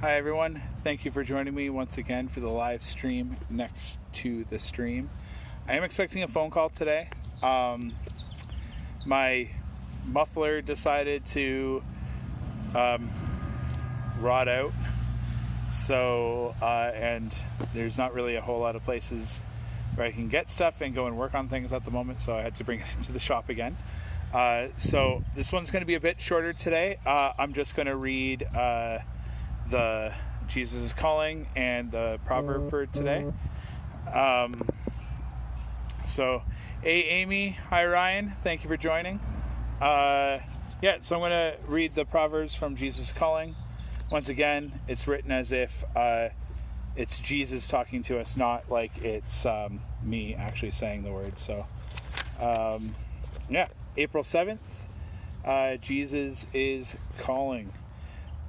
Hi everyone, thank you for joining me once again for the live stream next to the stream. I am expecting a phone call today. My muffler decided to rot out, so and there's not really a whole lot of places where I can get stuff and go and work on things at the moment, so I had to bring it into the shop again. So this one's going to be a bit shorter today. I'm just going to read the Jesus is Calling and the proverb for today. So, hey Amy, hi Ryan, thank you for joining. So I'm going to read the Proverbs from Jesus is Calling. Once again, it's written as if it's Jesus talking to us, not like it's me actually saying the words. So, April 7th, Jesus is calling.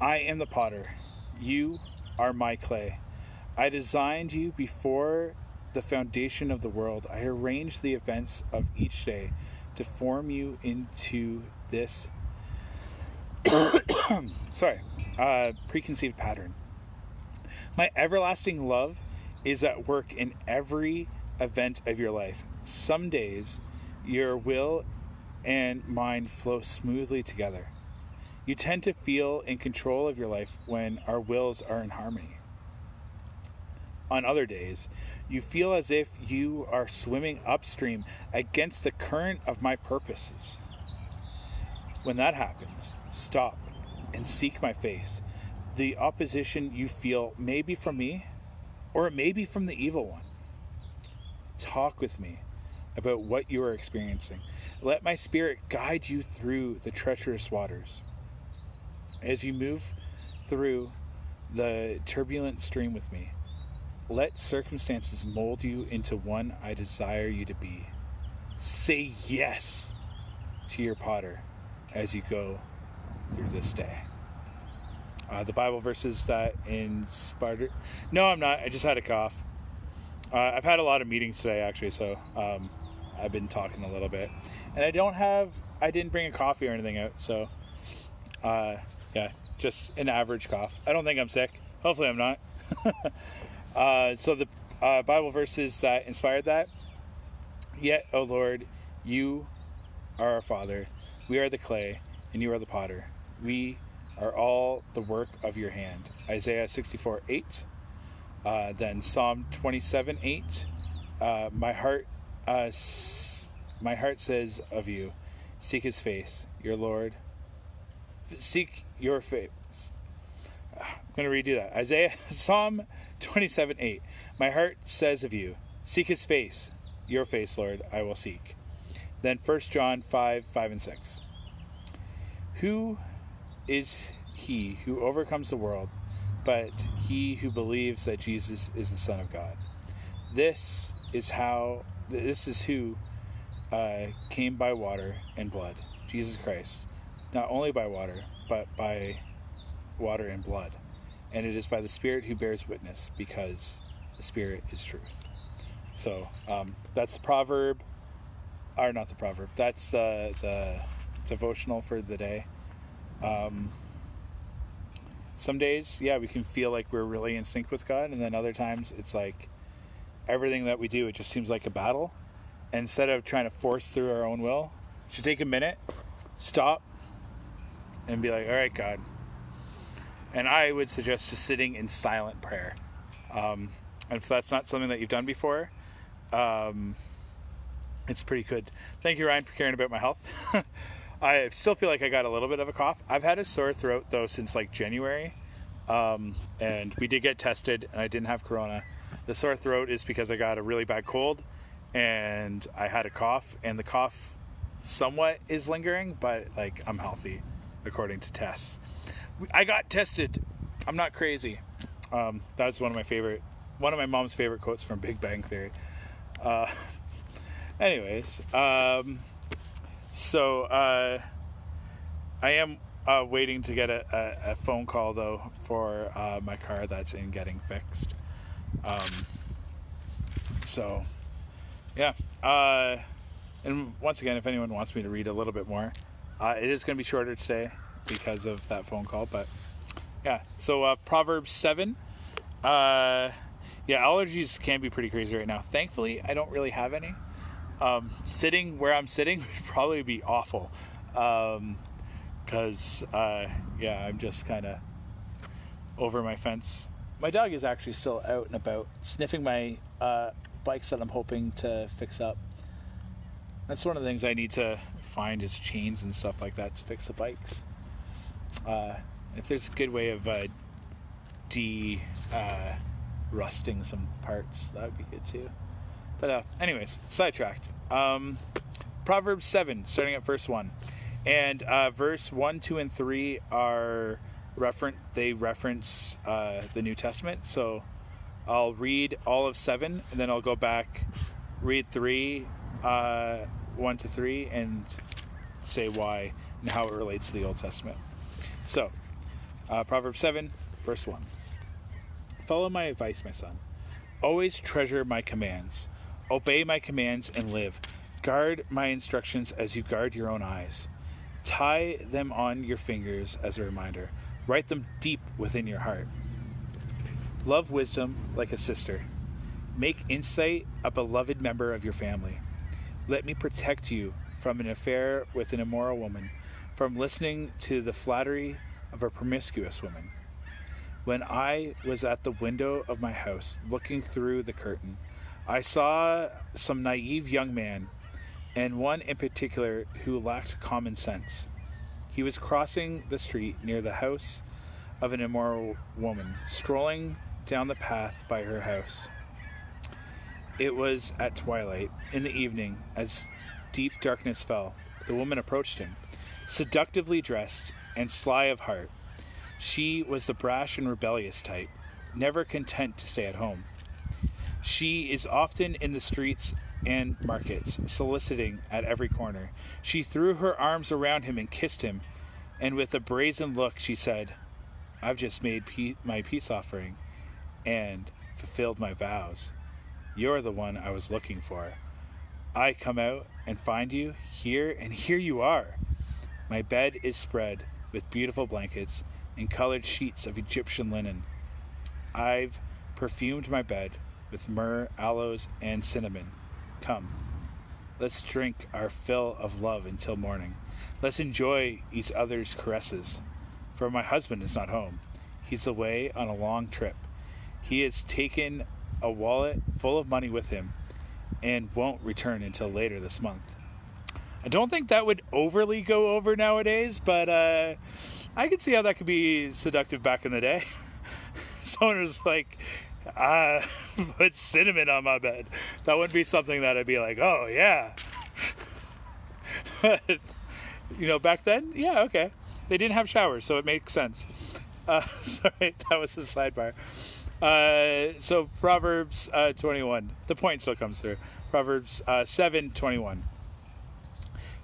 I am the potter. You are my clay. I designed you before the foundation of the world. I arranged the events of each day to form you into this preconceived pattern. My everlasting love is at work in every event of your life. Some days your will and mine flow smoothly together. You tend to feel in control of your life when our wills are in harmony. On other days, you feel as if you are swimming upstream against the current of my purposes. When that happens, stop and seek my face. The opposition you feel may be from me, or it may be from the evil one. Talk with me about what you are experiencing. Let my spirit guide you through the treacherous waters. As you move through the turbulent stream with me, let circumstances mold you into one I desire you to be. Say yes to your potter as you go through this day. The Bible verses that inspired... No, I'm not. I just had a cough. I've had a lot of meetings today, actually, so I've been talking a little bit. And I didn't bring a coffee or anything out, so... just an average cough. I don't think I'm sick. Hopefully I'm not. So the Bible verses that inspired that. Yet, O Lord, you are our Father. We are the clay, and you are the potter. We are all the work of your hand. Isaiah 64:8. Then Psalm 27:8. My heart says of you, seek his face, your Lord. Seek your face. I'm going to redo that. Psalm 27:8. My heart says of you, seek his face, your face, Lord, I will seek. Then 1 John 5:5-6. Who is he who overcomes the world, but he who believes that Jesus is the Son of God? This is who came by water and blood, Jesus Christ. Not only by water, but by water and blood. And it is by the Spirit who bears witness, because the Spirit is truth. So that's the proverb, or not the proverb, that's the devotional for the day. Some days, we can feel like we're really in sync with God, and then other times it's like everything that we do, it just seems like a battle. And instead of trying to force through our own will, we should take a minute, stop, and be like, all right, God. And I would suggest just sitting in silent prayer. And if that's not something that you've done before, it's pretty good. Thank you, Ryan, for caring about my health. I still feel like I got a little bit of a cough. I've had a sore throat, though, since like January. And we did get tested, and I didn't have corona. The sore throat is because I got a really bad cold, and I had a cough, and the cough somewhat is lingering, but like I'm healthy according to tests. I got tested. I'm not crazy. That's one of my mom's favorite quotes from Big Bang Theory. So I am waiting to get a phone call, though, for my car that's in getting fixed. And once again, if anyone wants me to read a little bit more, it is going to be shorter today because of that phone call, but Yeah. So Proverbs 7. Yeah, allergies can be pretty crazy right now. Thankfully, I don't really have any. Sitting where I'm sitting would probably be awful. Because, yeah, I'm just kind of over my fence. My dog is actually still out and about, sniffing my bikes that I'm hoping to fix up. That's one of the things I need to find is chains and stuff like that to fix the bikes. If there's a good way of rusting some parts, that would be good too. But anyways, sidetracked. Proverbs 7, starting at verse 1. And verse 1, 2, and 3 are reference the New Testament. So I'll read all of 7, and then I'll go back, read 3, 1 to 3, and say why and how it relates to the Old Testament. So, Proverbs 7, verse 1. Follow my advice, my son. Always treasure my commands. Obey my commands and live. Guard my instructions as you guard your own eyes. Tie them on your fingers as a reminder. Write them deep within your heart. Love wisdom like a sister. Make insight a beloved member of your family. Let me protect you from an affair with an immoral woman, from listening to the flattery of a promiscuous woman. When I was at the window of my house, looking through the curtain, I saw some naive young man, and one in particular who lacked common sense. He was crossing the street near the house of an immoral woman, strolling down the path by her house. It was at twilight, in the evening, as deep darkness fell. The woman approached him, seductively dressed and sly of heart. She was the brash and rebellious type, never content to stay at home. She is often in the streets and markets, soliciting at every corner. She threw her arms around him and kissed him, and with a brazen look she said, I've just made my peace offering and fulfilled my vows. You're the one I was looking for. I come out and find you here, and here you are. My bed is spread with beautiful blankets and colored sheets of Egyptian linen. I've perfumed my bed with myrrh, aloes, and cinnamon. Come, let's drink our fill of love until morning. Let's enjoy each other's caresses. For my husband is not home. He's away on a long trip. He has taken a wallet full of money with him and won't return until later this month. I don't think that would overly go over nowadays, but I could see how that could be seductive back in the day. Someone was like, put cinnamon on my bed. That wouldn't be something that I'd be like, oh yeah. But, back then, yeah, okay. They didn't have showers, so it makes sense. Sorry, that was the sidebar. So Proverbs 21. The point still comes through. Proverbs 7:21.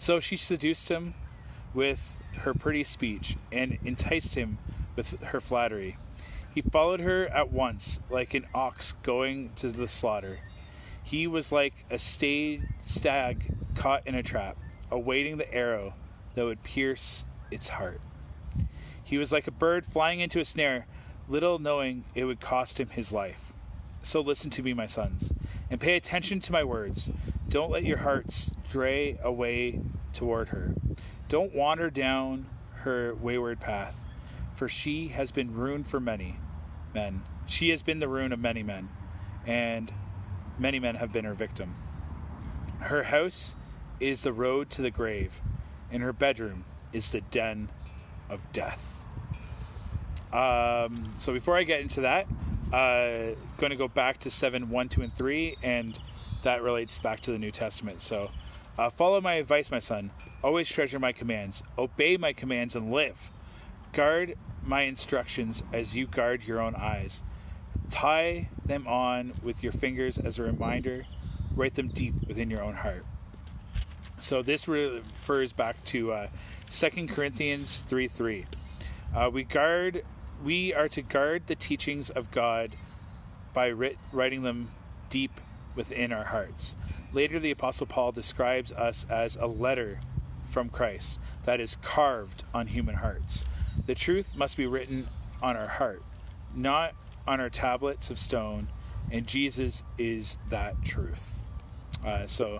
So she seduced him with her pretty speech and enticed him with her flattery. He followed her at once like an ox going to the slaughter. He was like a stag caught in a trap, awaiting the arrow that would pierce its heart. He was like a bird flying into a snare, little knowing it would cost him his life. So listen to me, my sons, and pay attention to my words. Don't let your hearts stray away toward her. Don't wander down her wayward path, for she has been ruin for many men. She has been the ruin of many men, and many men have been her victim. Her house is the road to the grave, and her bedroom is the den of death. So before I get into that, going to go back to 7, 1, 2, and 3, and that relates back to the New Testament. So follow my advice, my son. Always treasure my commands. Obey my commands and live. Guard my instructions as you guard your own eyes. Tie them on with your fingers as a reminder. Write them deep within your own heart. So this refers back to 2 Corinthians 3:3. We are to guard the teachings of God by writing them deep within our hearts. Later, the Apostle Paul describes us as a letter from Christ that is carved on human hearts. The truth must be written on our heart, not on our tablets of stone, and Jesus is that truth. So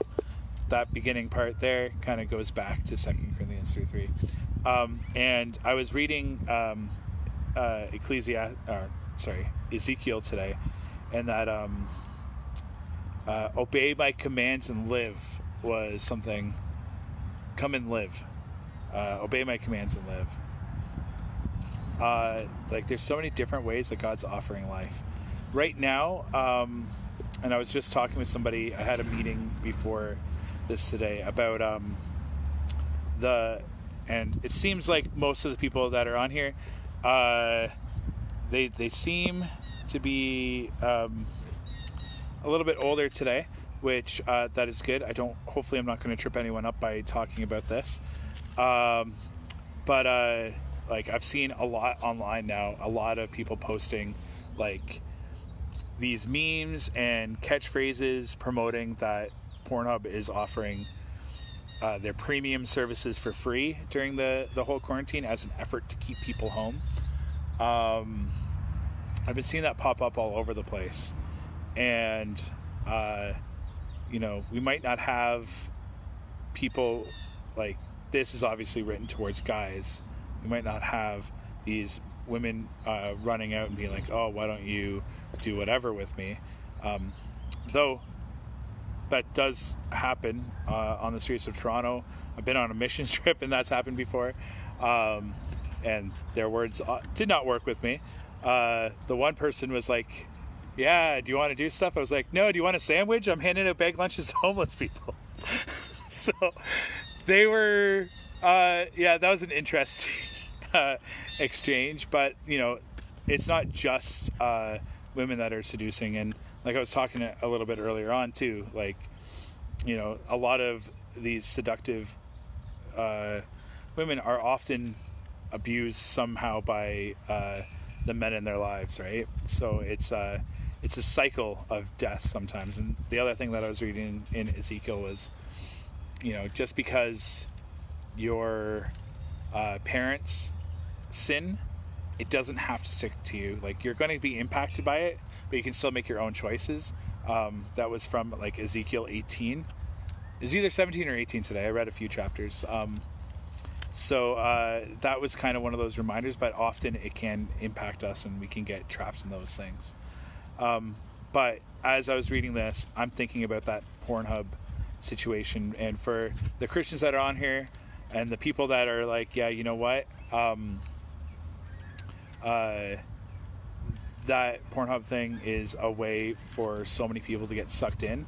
that beginning part there kind of goes back to 2 Corinthians 3:3. And I was reading Ezekiel today, and that obey my commands and live was something. Come and live. Obey my commands and live. Like, there's so many different ways that God's offering life. Right now, and I was just talking with somebody, I had a meeting before this today about and it seems like most of the people that are on here, they seem to be a little bit older today, which that is good. Hopefully I'm not going to trip anyone up by talking about this. But like, I've seen a lot online now, a lot of people posting like these memes and catchphrases promoting that Pornhub is offering their premium services for free during the whole quarantine as an effort to keep people home. I've been seeing that pop up all over the place. And, we might not have people, like, this is obviously written towards guys. We might not have these women running out and being like, oh, why don't you do whatever with me? Though that does happen on the streets of Toronto. I've been on a missions trip and that's happened before. And their words did not work with me. The one person was like, yeah, do you want to do stuff? I was like, no, do you want a sandwich? I'm handing out bag lunches to homeless people. So they were, that was an interesting exchange. But, it's not just women that are seducing. And like I was talking a little bit earlier on too, like, a lot of these seductive women are often abused somehow by the men in their lives, right? So it's a cycle of death sometimes. And the other thing that I was reading in Ezekiel was, just because your parents sin, it doesn't have to stick to you. Like, you're going to be impacted by it, but you can still make your own choices. That was from like Ezekiel 18. It was either 17 or 18 today. I read a few chapters. So that was kind of one of those reminders, but often it can impact us and we can get trapped in those things. But as I was reading this, I'm thinking about that Pornhub situation. And for the Christians that are on here and the people that are like, yeah, you know what? That Pornhub thing is a way for so many people to get sucked in,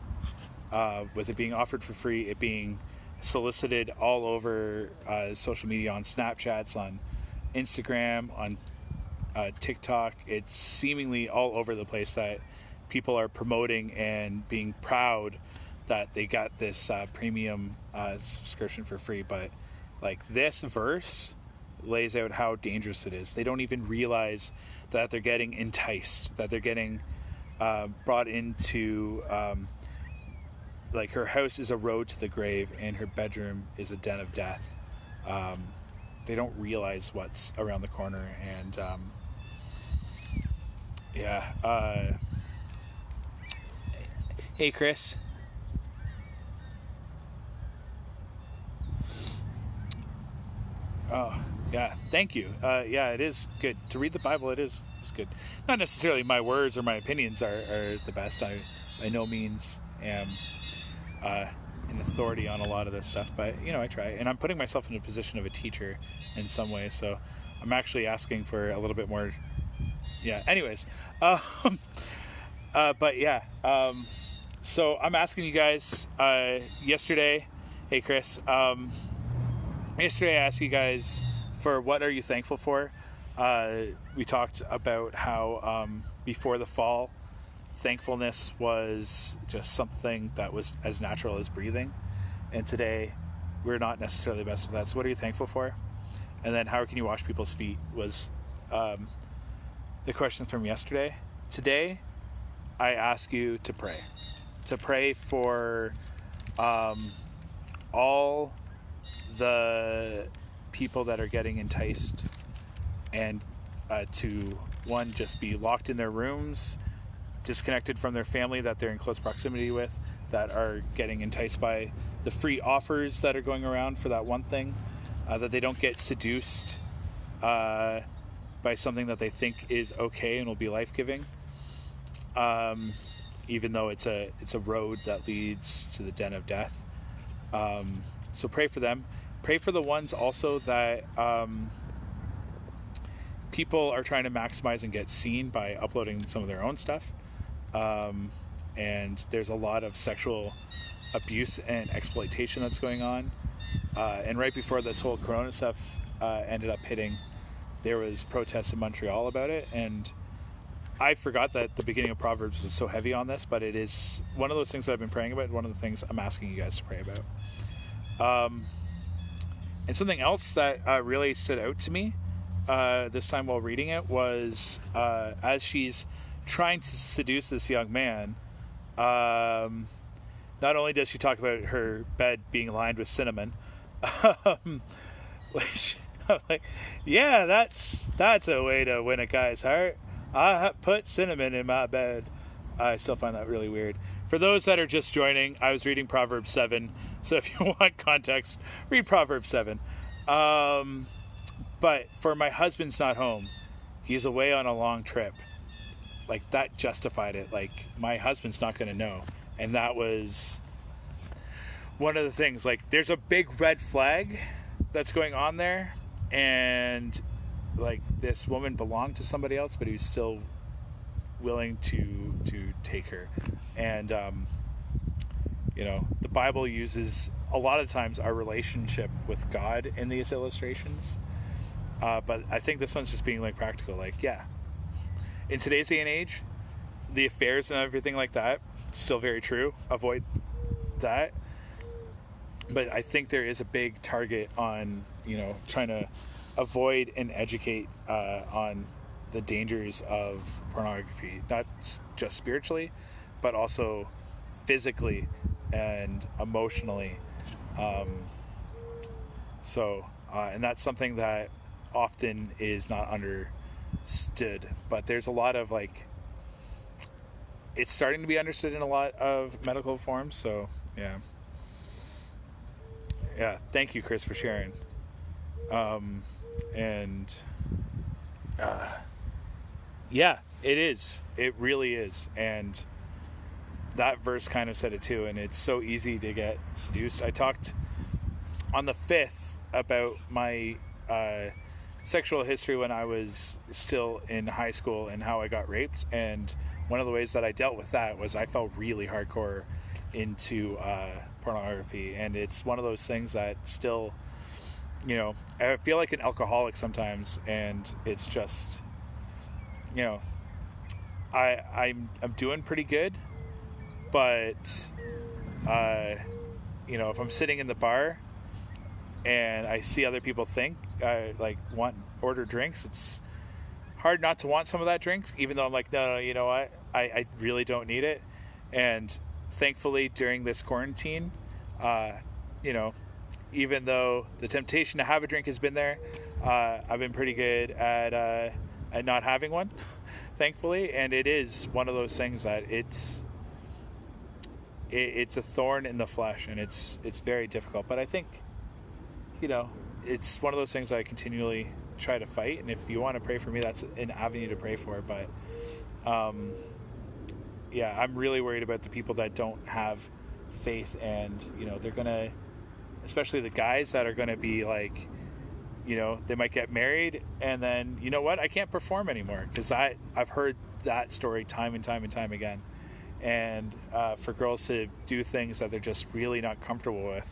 with it being offered for free, it being solicited all over social media, on Snapchats, on Instagram, on TikTok. It's seemingly all over the place that people are promoting and being proud that they got this premium subscription for free. But like, this verse lays out how dangerous it is. They don't even realize that they're getting enticed, that they're getting brought into, like, her house is a road to the grave and her bedroom is a den of death. They don't realize what's around the corner. And hey, Chris. Oh, yeah, thank you. It is good to read the Bible. It's good. Not necessarily my words or my opinions are the best. I by no means am an authority on a lot of this stuff, but I try, and I'm putting myself in a position of a teacher in some ways, so I'm actually asking for a little bit more. Anyways, so I'm asking you guys. Yesterday, hey Chris. Yesterday I asked you guys for what are you thankful for. We talked about how before the fall, thankfulness was just something that was as natural as breathing. And today, we're not necessarily the best with that. So what are you thankful for? And then how can you wash people's feet was the question from yesterday. Today, I ask you to pray. To pray for all the people that are getting enticed and to one, just be locked in their rooms, disconnected from their family that they're in close proximity with, that are getting enticed by the free offers that are going around for that one thing, that they don't get seduced by something that they think is okay and will be life-giving, even though it's a road that leads to the den of death. So pray for them. Pray for the ones also that people are trying to maximize and get seen by uploading some of their own stuff. And there's a lot of sexual abuse and exploitation that's going on. And right before this whole Corona stuff ended up hitting, there was protests in Montreal about it. And I forgot that the beginning of Proverbs was so heavy on this, but it is one of those things that I've been praying about, one of the things I'm asking you guys to pray about. And something else that really stood out to me this time while reading it was as she's trying to seduce this young man, not only does she talk about her bed being lined with cinnamon, which I'm like, yeah, that's a way to win a guy's heart. I put cinnamon in my bed. I still find that really weird. For those that are just joining, I was reading Proverbs 7, so if you want context, read Proverbs 7. But for my husband's not home, he's away on a long trip. Like, that justified it. Like, my husband's not going to know. And that was one of the things. Like, there's a big red flag that's going on there. And, like, this woman belonged to somebody else, but he was still willing to take her. And, you know, the Bible uses a lot of times our relationship with God in these illustrations. But I think this one's just being, like, practical. Like, yeah. In today's day and age, the affairs and everything like that, still very true. Avoid that. But I think there is a big target on, you know, trying to avoid and educate on the dangers of pornography, not just spiritually, but also physically and emotionally. And that's something that often is not understood, but there's a lot of, like, it's starting to be understood in a lot of medical forms. So yeah, thank you, Chris, for sharing. It really is. And that verse kind of said it too. And it's so easy to get seduced. I talked on the 5th about my sexual history when I was still in high school and how I got raped. And one of the ways that I dealt with that was I fell really hardcore into pornography. And it's one of those things that still, you know, I feel like an alcoholic sometimes. And it's just, you know, I'm doing pretty good. But, you know, if I'm sitting in the bar and I see other people order drinks, it's hard not to want some of that drink, even though I'm like, no, you know what, I really don't need it. And thankfully during this quarantine, you know, even though the temptation to have a drink has been there, I've been pretty good at not having one, thankfully. And it is one of those things that it's a thorn in the flesh, and it's very difficult. But I think, you know, it's one of those things that I continually try to fight. And if you want to pray for me, that's an avenue to pray for. But I'm really worried about the people that don't have faith, and, you know, they're gonna, especially the guys that are gonna be like, you know, they might get married and then, you know what, I can't perform anymore, because I've heard that story time and time and time again. And for girls to do things that they're just really not comfortable with,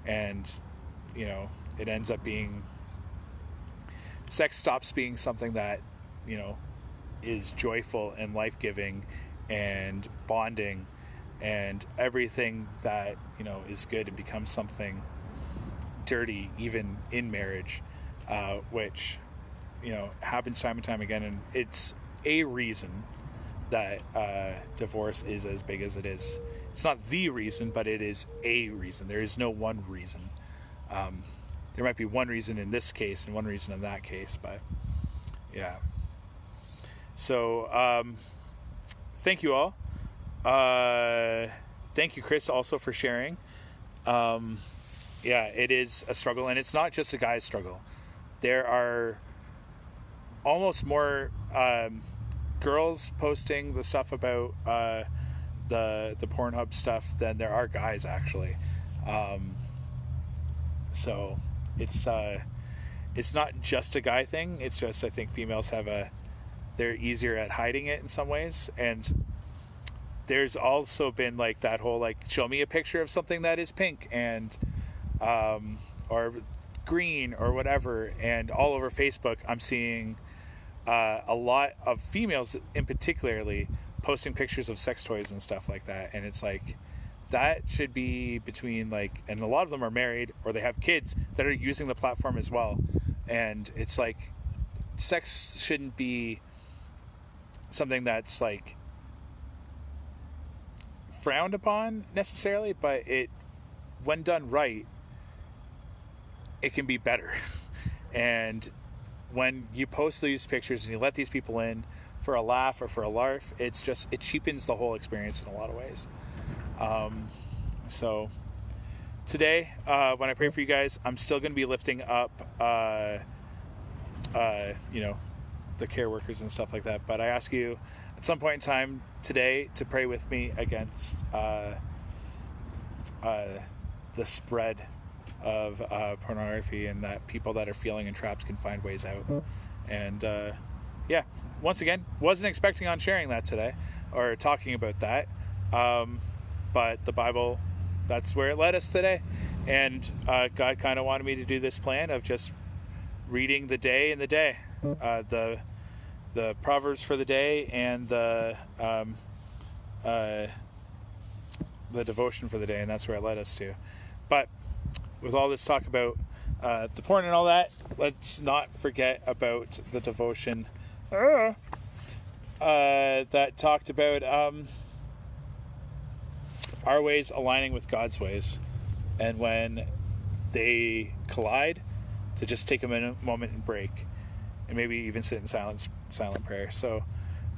and, you know, it ends up being, sex stops being something that, you know, is joyful and life-giving and bonding and everything that, you know, is good, and becomes something dirty even in marriage, which, you know, happens time and time again. And it's a reason that divorce is as big as it is. It's not the reason, but it is a reason. There is no one reason. There might be one reason in this case and one reason in that case, but yeah. So thank you all. Thank you, Chris, also for sharing. Yeah, it is a struggle, and it's not just a guy's struggle. There are almost more girls posting the stuff about the Pornhub stuff than there are guys, actually. So it's not just a guy thing. It's just, I think females they're easier at hiding it in some ways. And there's also been like that whole like, show me a picture of something that is pink and or green or whatever. And all over Facebook, I'm seeing a lot of females in particularly posting pictures of sex toys and stuff like that. And it's like, that should be between like, and a lot of them are married or they have kids that are using the platform as well. And it's like, sex shouldn't be something that's like frowned upon necessarily, but when done right, it can be better. And when you post these pictures and you let these people in for a laugh or for a larf, it cheapens the whole experience in a lot of ways. So today, when I pray for you guys, I'm still going to be lifting up, the care workers and stuff like that. But I ask you at some point in time today to pray with me against the spread of pornography, and that people that are feeling entrapped can find ways out. And once again, wasn't expecting on sharing that today or talking about that. But the Bible, that's where it led us today. And God kind of wanted me to do this plan of just reading the day in the day, the Proverbs for the day and the devotion for the day, and that's where it led us to. But with all this talk about the porn and all that, let's not forget about the devotion that talked about our ways aligning with God's ways, and when they collide, to just take a moment and break, and maybe even sit in silent prayer. So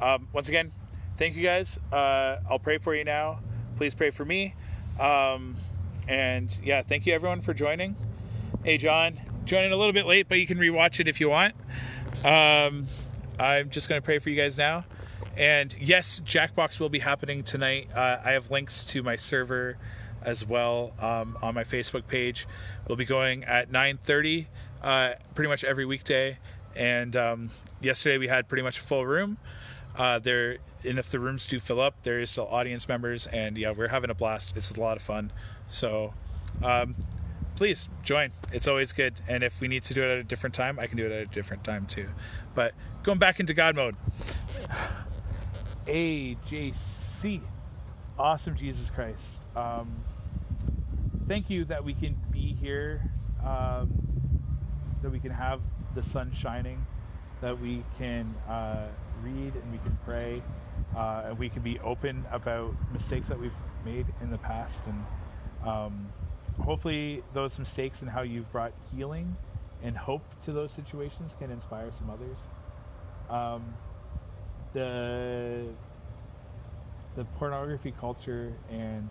once again, thank you guys. I'll pray for you now. Please pray for me. And yeah, thank you everyone for joining. Hey John, joining a little bit late, but you can rewatch it if you want. I'm just going to pray for you guys now. And yes, Jackbox will be happening tonight. I have links to my server as well on my Facebook page. We'll be going at 9:30 pretty much every weekday. And yesterday we had pretty much a full room. And if the rooms do fill up, there is still audience members. And yeah, we're having a blast. It's a lot of fun. So please join. It's always good. And if we need to do it at a different time, I can do it at a different time too. But going back into God mode. AJC. Awesome Jesus Christ. Thank you that we can be here, that we can have the sun shining, that we can read and we can pray, and we can be open about mistakes that we've made in the past. And hopefully those mistakes and how you've brought healing and hope to those situations can inspire some others. The pornography culture and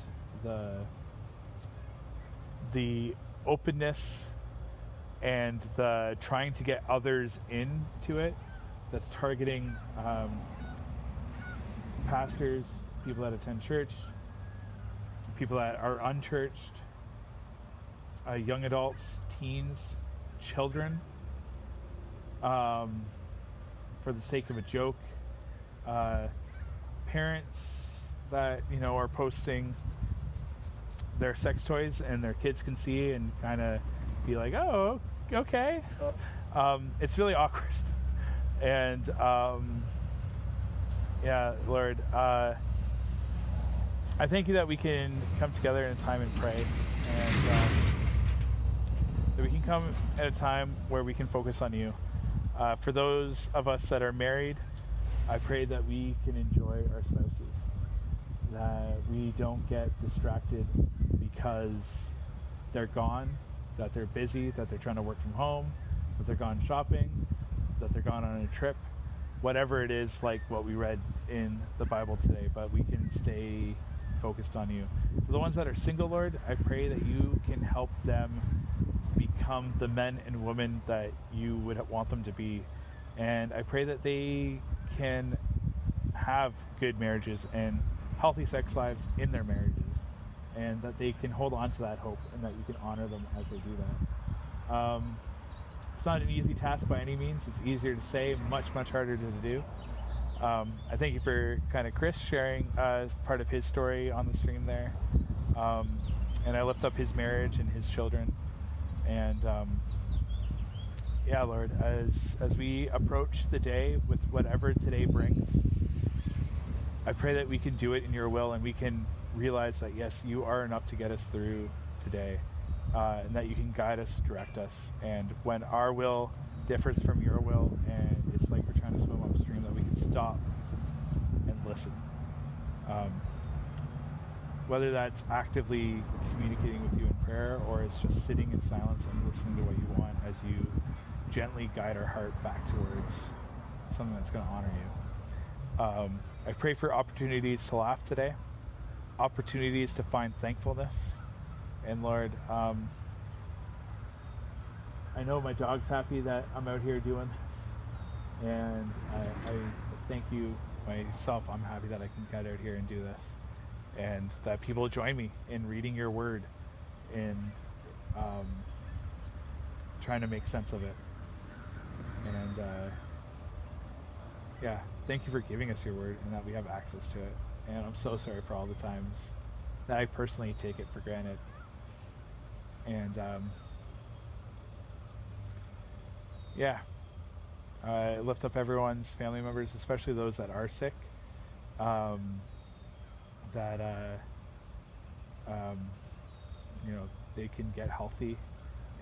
the openness and the trying to get others into it, that's targeting pastors, people that attend church, people that are unchurched, young adults, teens, children, for the sake of a joke, parents that are posting their sex toys and their kids can see and kind of be like, oh, okay. It's really awkward. And yeah, Lord, I thank you that we can come together in a time and pray, and that we can come at a time where we can focus on you. For those of us that are married, I pray that we can enjoy our spouses, that we don't get distracted because they're gone, that they're busy, that they're trying to work from home, that they're gone shopping, that they're gone on a trip, whatever it is, like what we read in the Bible today, but we can stay focused on you. For the ones that are single, Lord, I pray that you can help them become the men and women that you would want them to be. And I pray that they can have good marriages and healthy sex lives in their marriages, and that they can hold on to that hope, and that you can honor them as they do that. It's not an easy task by any means. It's easier to say, much harder to do. I thank you for kind of Chris sharing part of his story on the stream there, and I lift up his marriage and his children. And yeah, Lord, as we approach the day with whatever today brings, I pray that we can do it in your will, and we can realize that yes, you are enough to get us through today, and that you can guide us, direct us, and when our will differs from your will and it's like we're trying to swim upstream, that we can stop and listen. Whether that's actively communicating with you in prayer, or it's just sitting in silence and listening to what you want as you gently guide our heart back towards something that's going to honor you. I pray for opportunities to laugh today, opportunities to find thankfulness. And Lord, I know my dog's happy that I'm out here doing this, and I thank you myself. I'm happy that I can get out here and do this, and that people join me in reading your word and trying to make sense of it. And yeah, thank you for giving us your word and that we have access to it. And I'm so sorry for all the times that I personally take it for granted. And yeah, I lift up everyone's family members, especially those that are sick, that you know, they can get healthy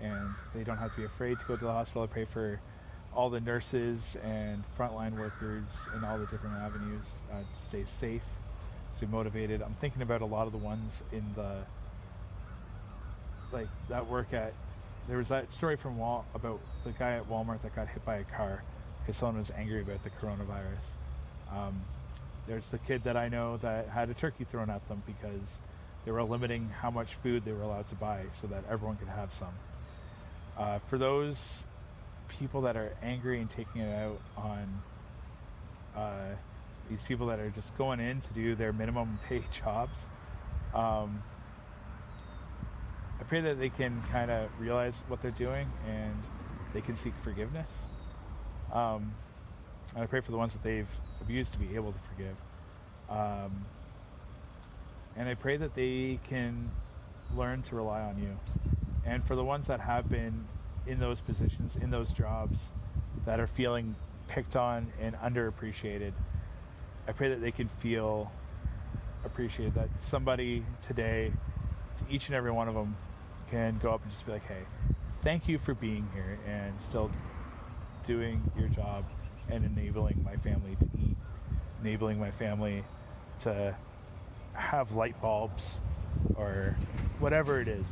and they don't have to be afraid to go to the hospital. I pray for all the nurses and frontline workers in all the different avenues to stay safe, stay motivated. I'm thinking about a lot of the ones in the, like, that work at, there was that story from about the guy at Walmart that got hit by a car because someone was angry about the coronavirus. There's the kid that I know that had a turkey thrown at them because they were limiting how much food they were allowed to buy so that everyone could have some. For those people that are angry and taking it out on these people that are just going in to do their minimum pay jobs, I pray that they can kind of realize what they're doing and they can seek forgiveness. And I pray for the ones that they've abused to be able to forgive. And I pray that they can learn to rely on you. And for the ones that have been in those positions, in those jobs, that are feeling picked on and underappreciated, I pray that they can feel appreciated, that somebody today, to each and every one of them, can go up and just be like, hey, thank you for being here and still doing your job and enabling my family to eat, enabling my family to have light bulbs or whatever it is.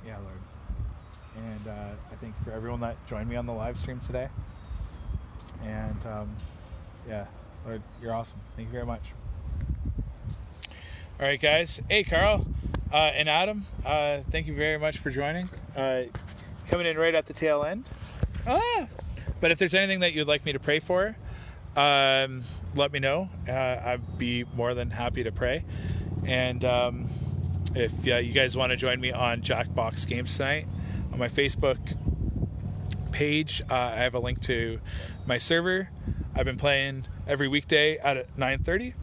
Yeah, Lord. And I thank you for everyone that joined me on the live stream today. And yeah, Lord, you're awesome. Thank you very much. All right, guys. Hey, Carl and Adam, thank you very much for joining. Coming in right at the tail end. But if there's anything that you'd like me to pray for, let me know. I'd be more than happy to pray. And if you guys want to join me on Jackbox Games tonight, on my Facebook page, I have a link to my server. I've been playing every weekday at 9:30.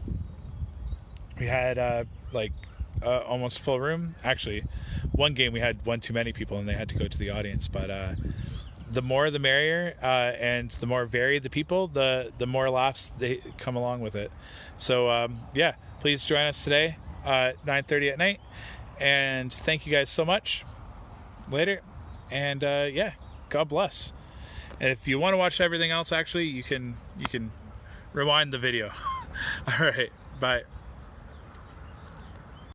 We had almost full room. Actually, one game we had one too many people and they had to go to the audience. But the more the merrier, and the more varied the people, the more laughs they come along with it. So yeah, please join us today, 9:30 at night. And thank you guys so much. Later. And yeah, God bless. And if you want to watch everything else, actually, you can rewind the video. All right, bye.